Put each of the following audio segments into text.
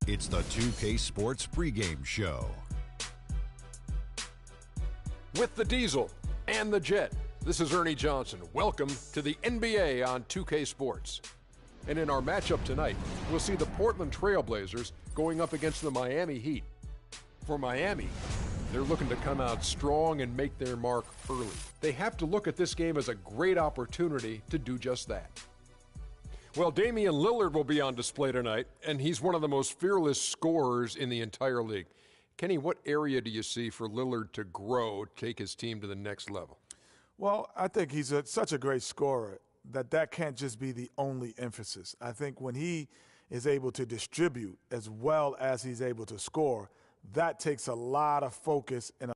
It's the 2K Sports pregame show. With the Diesel and the Jet, this is Ernie Johnson. Welcome to the NBA on 2K Sports. And in our matchup tonight, we'll see the Portland Trail Blazers going up against the Miami Heat. For Miami, they're looking to come out strong and make their mark early. They have to look at this game as a great opportunity to do just that. Well, Damian Lillard will be on display tonight, and he's one of the most fearless scorers in the entire league. Kenny, what area do you see for Lillard to grow, take his team to the next level? Well, I think he's such a great scorer that can't just be the only emphasis. I think when he is able to distribute as well as he's able to score, that takes a lot of focus and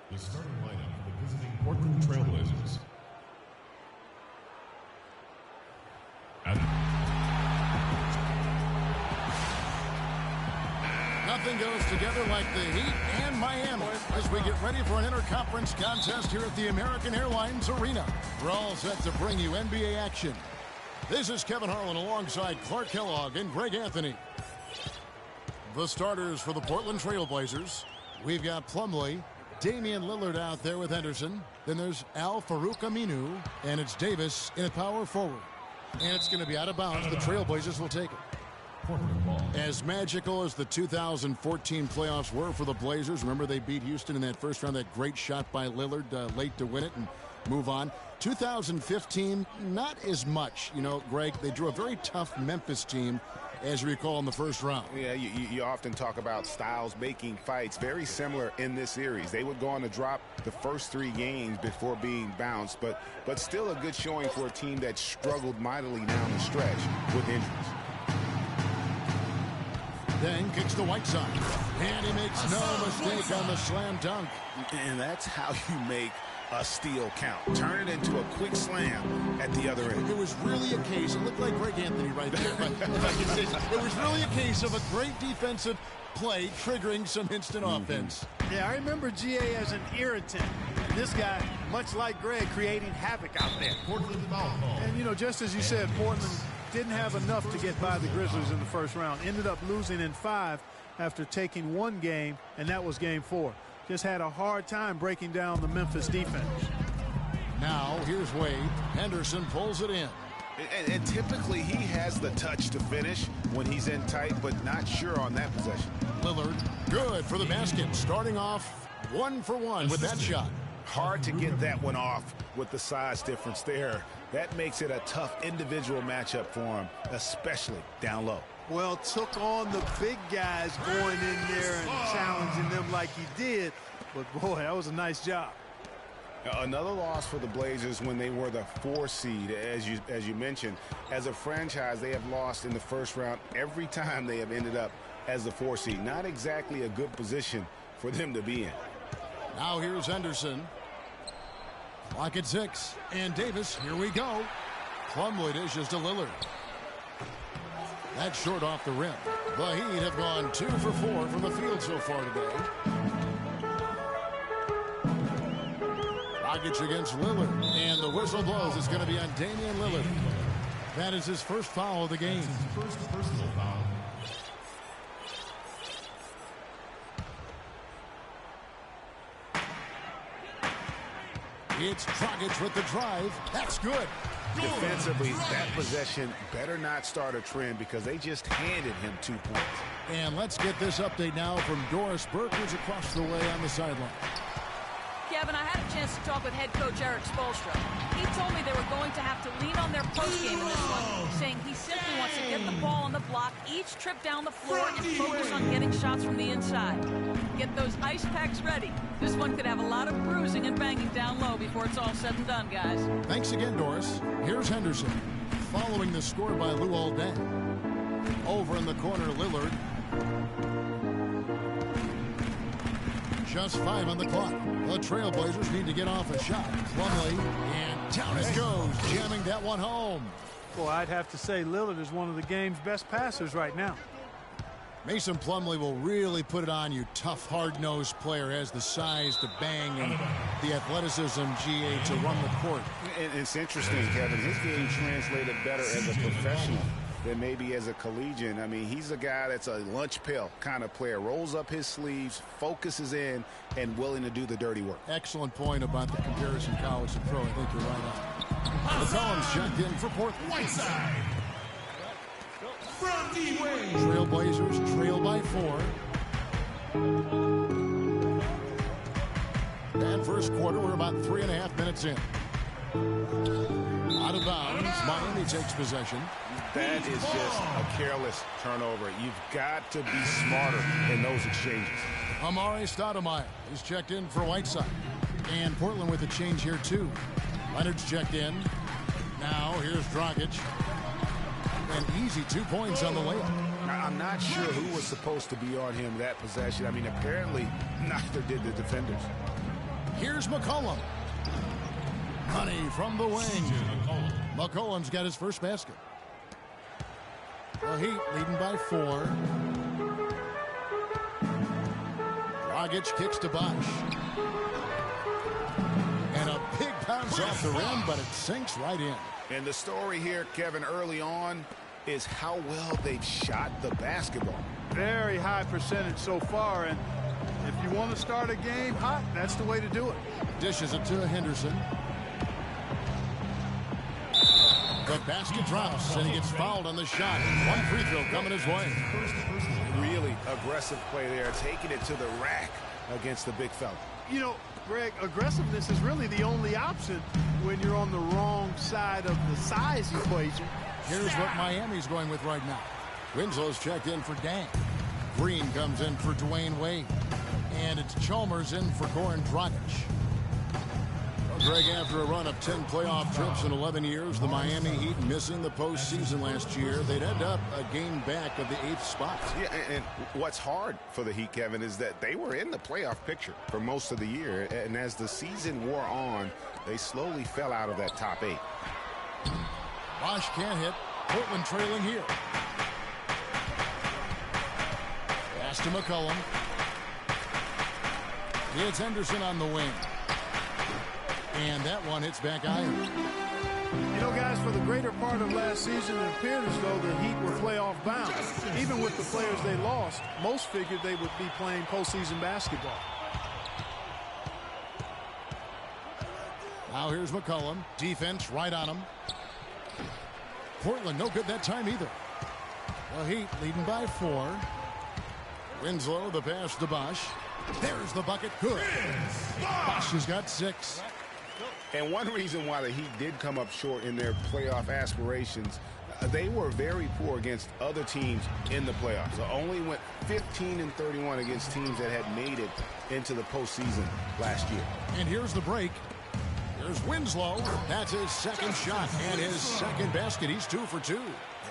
The starting lineup for the visiting Portland Trail Blazers. Nothing goes together like the Heat and Miami as we get ready for an interconference contest here at the American Airlines Arena. We're all set to bring you NBA action. This is Kevin Harlan alongside Clark Kellogg and Greg Anthony. The starters for the Portland Trail Blazers. We've got Plumlee, Damian Lillard out there with Henderson. Then there's Al-Farouq Aminu, and it's Davis in a power forward. And it's going to be out of bounds. The Trailblazers will take it. As magical as the 2014 playoffs were for the Blazers, remember they beat Houston in that first round, that great shot by Lillard late to win it and move on. 2015, not as much. You know, Greg, they drew a very tough Memphis team, as you recall, in the first round. Yeah, you often talk about styles making fights. Very similar in this series. They would go on to drop the first 3 games before being bounced, but still a good showing for a team that struggled mightily down the stretch with injuries. Then kicks the Whiteside, and he makes no mistake on the slam dunk. And that's how you make a steal count. Turn it into a quick slam at the other end. It was really a case, it looked like Greg Anthony right there, but if I can say so, it was really a case of a great defensive play triggering some instant offense. Yeah, I remember GA as an irritant. This guy, much like Greg, creating havoc out there. And, you know, just as you said, Portland didn't have enough to get by the Grizzlies in the first round. Ended up losing in 5 after taking 1 game, and that was game 4. Just had a hard time breaking down the Memphis defense. Now, here's Wade. Henderson pulls it in. And typically he has the touch to finish when he's in tight, but not sure on that possession. Lillard, good for the basket. Starting off 1 for 1 with that shot. Hard to get that one off with the size difference there. That makes it a tough individual matchup for him, especially down low. Well, took on the big guys going in there and challenging them like he did. But, boy, that was a nice job. Another loss for the Blazers when they were the 4 seed, as you mentioned. As a franchise, they have lost in the first round every time they have ended up as the 4 seed. Not exactly a good position for them to be in. Now here's Henderson. Clock at 6. And Davis, here we go. Plumlee dishes to Lillard. That's short off the rim. The Heat have gone 2 for 4 from the field so far today. Rockets against Lillard. And the whistle blows. It's going to be on Damian Lillard. That is his first foul of the game. First personal foul. It's Dragic with the drive. That's good. Defensively, that possession better not start a trend because they just handed him 2 points. And let's get this update now from Doris Burke, who's across the way on the sideline. Kevin, I had a chance to talk with head coach Eric Spoelstra. He told me they were going to have to lean on their postgame in this one, saying he simply wants to get the ball on the block each trip down the floor and focus on getting shots from the inside. Get those ice packs ready. This one could have a lot of bruising and banging down low before it's all said and done, guys. Thanks again, Doris. Here's Henderson, following the score by Luol Deng. Over in the corner, Lillard. Just 5 on the clock. The Trailblazers need to get off a shot. Plumlee, and down it goes, jamming that one home. Well, I'd have to say Lillard is one of the game's best passers right now. Mason Plumlee will really put it on you. Tough, hard-nosed player, has the size to bang and the athleticism, GA, to run the court. And it's interesting, Kevin. His game translated better as a professional than maybe as a collegiate. I mean, he's a guy that's a lunch pail kind of player. Rolls up his sleeves, focuses in, and willing to do the dirty work. Excellent point about the comparison college to pro. I think you're right on. McCollum's checked in for Portland. Whiteside. From D-Wade. Trailblazers trail by 4. And first quarter, we're about 3.5 minutes in. Out of bounds, Miami takes possession. That is just a careless turnover. You've got to be smarter in those exchanges. Amari Stoudemire is checked in for Whiteside. And Portland with a change here, too. Leonard's checked in. Now, here's Dragic. An easy 2 points on the layup. I'm not sure who was supposed to be on him that possession. I mean, apparently, neither did the defenders. Here's McCollum. Money from the wing. McCollum's got his first basket. The Heat leading by 4. Dragic kicks to Bosh. And a big bounce off the rim, but it sinks right in. And the story here, Kevin, early on is how well they've shot the basketball. Very high percentage so far, and if you want to start a game hot, that's the way to do it. Dishes it to Henderson. The basket drops, and he gets fouled on the shot. One free throw coming his way. Really aggressive play there, taking it to the rack against the big fella. You know, Greg, aggressiveness is really the only option when you're on the wrong side of the size equation. Here's what Miami's going with right now. Winslow's checked in for Dang. Green comes in for Dwayne Wade. And it's Chalmers in for Goran Dragic. Well, Greg, after a run of 10 playoff trips in 11 years, the Miami Heat missing the postseason last year, they'd end up a game back of the 8th spot. Yeah, and what's hard for the Heat, Kevin, is that they were in the playoff picture for most of the year. And as the season wore on, they slowly fell out of that top 8. Bosh can't hit. Portland trailing here. Pass to McCollum. It's Henderson on the wing. And that one hits back iron. You know, guys, for the greater part of last season, it appeared as though the Heat were playoff bound. Even with the players they lost, most figured they would be playing postseason basketball. Now here's McCollum. Defense right on him. Portland no good that time either. The Heat leading by 4. Winslow, the pass to Bosh. There's the bucket. Good. Bosh has got 6. And one reason why the Heat did come up short in their playoff aspirations, they were very poor against other teams in the playoffs. So only went 15-31 against teams that had made it into the postseason last year. And here's the break. Here's Winslow. That's his second shot and his second basket. He's 2 for 2.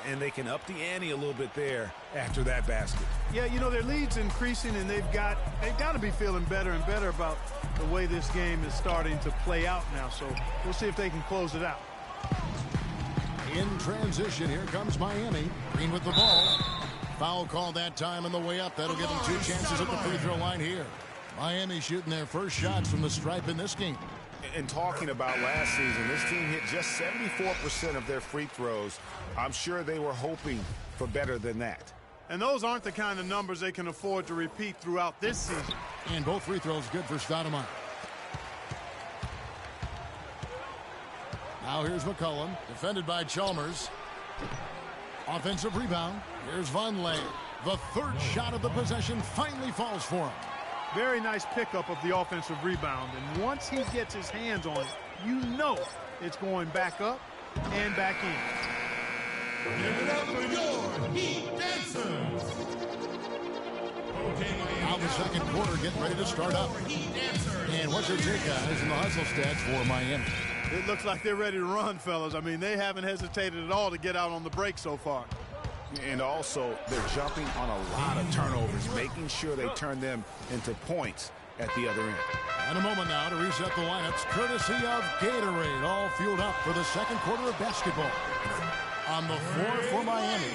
And they can up the ante a little bit there after that basket. Yeah, you know, their lead's increasing, and they've got to be feeling better and better about the way this game is starting to play out now. So we'll see if they can close it out. In transition, here comes Miami. Green with the ball. Foul call that time on the way up. That'll give them 2 chances at the free throw line here. Miami shooting their first shots from the stripe in this game. And talking about last season, this team hit just 74% of their free throws. I'm sure they were hoping for better than that. And those aren't the kind of numbers they can afford to repeat throughout this season. And both free throws good for Stoudemire. Now here's McCollum, defended by Chalmers. Offensive rebound. Here's Vonleh. The third shot of the possession finally falls for him. Very nice pickup of the offensive rebound. And once he gets his hands on it, you know it's going back up and back in. Give it up for your Heat Dancers. Now the second quarter getting ready to start up. And what's your take, guys, in the hustle stats for Miami? It looks like they're ready to run, fellas. I mean, they haven't hesitated at all to get out on the break so far. And also, they're jumping on a lot of turnovers, making sure they turn them into points at the other end. And a moment now to reset the lineups, courtesy of Gatorade, all fueled up for the second quarter of basketball. On the floor for Miami,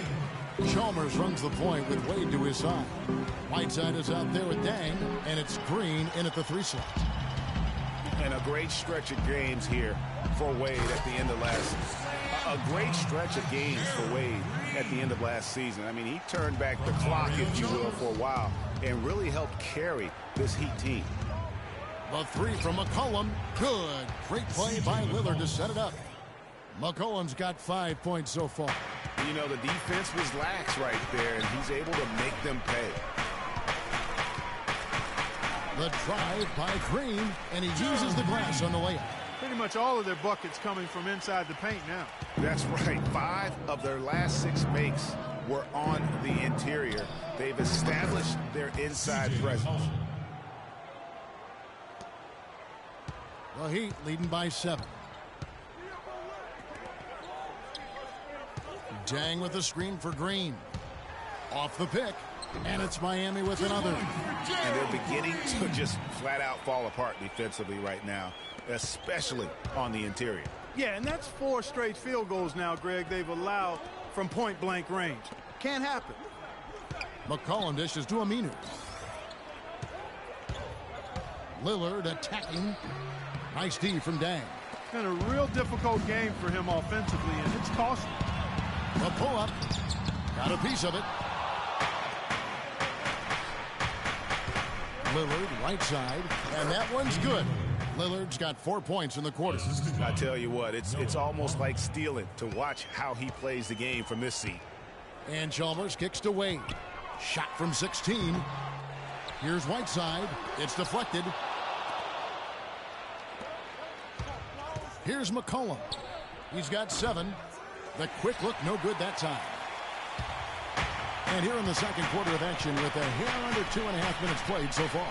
Chalmers runs the point with Wade to his side. Whiteside is out there with Dang, and it's Green in at the 3 slot. And a great stretch of games here for Wade at the end of a great stretch of games for Wade at the end of last season. I mean, he turned back the clock, if you will, for a while and really helped carry this Heat team. The 3 from McCollum. Good. Great play by Lillard to set it up. McCollum's got 5 points so far. You know, the defense was lax right there, and he's able to make them pay. The drive by Green, and he uses the glass on the layup. Pretty much all of their buckets coming from inside the paint now. That's right. 5 of their last 6 makes were on the interior. They've established their inside presence. The Heat leading by 7. Dang with the screen for Green. Off the pick, and it's Miami with another. And they're beginning to just flat out fall apart defensively right now, especially on the interior. Yeah, and that's 4 straight field goals now, Greg, they've allowed from point-blank range. Can't happen. McCollum dishes to Aminu. Lillard attacking. Nice D from Dang. It's been a real difficult game for him offensively, and it's costly. The pull-up. Got a piece of it. Lillard, right side, and that one's good. Lillard's got 4 points in the quarter. I tell you what, it's almost like stealing to watch how he plays the game from this seat. And Chalmers kicks to Wade. Shot from 16. Here's Whiteside. It's deflected. Here's McCollum. He's got 7. The quick look, no good that time. And here in the second quarter of action with a hair under 2.5 minutes played so far.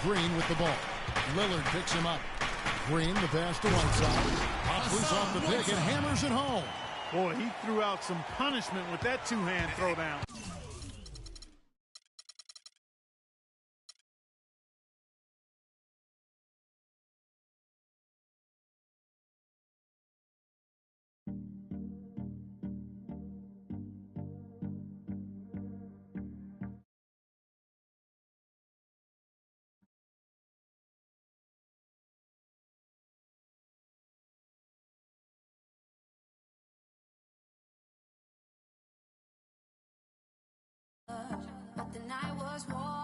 Green with the ball. Lillard picks him up. Green, the pass to Whiteside. Pops loose off the pick and hammers it home. Boy, he threw out some punishment with that 2-hand throwdown. But the night was warm.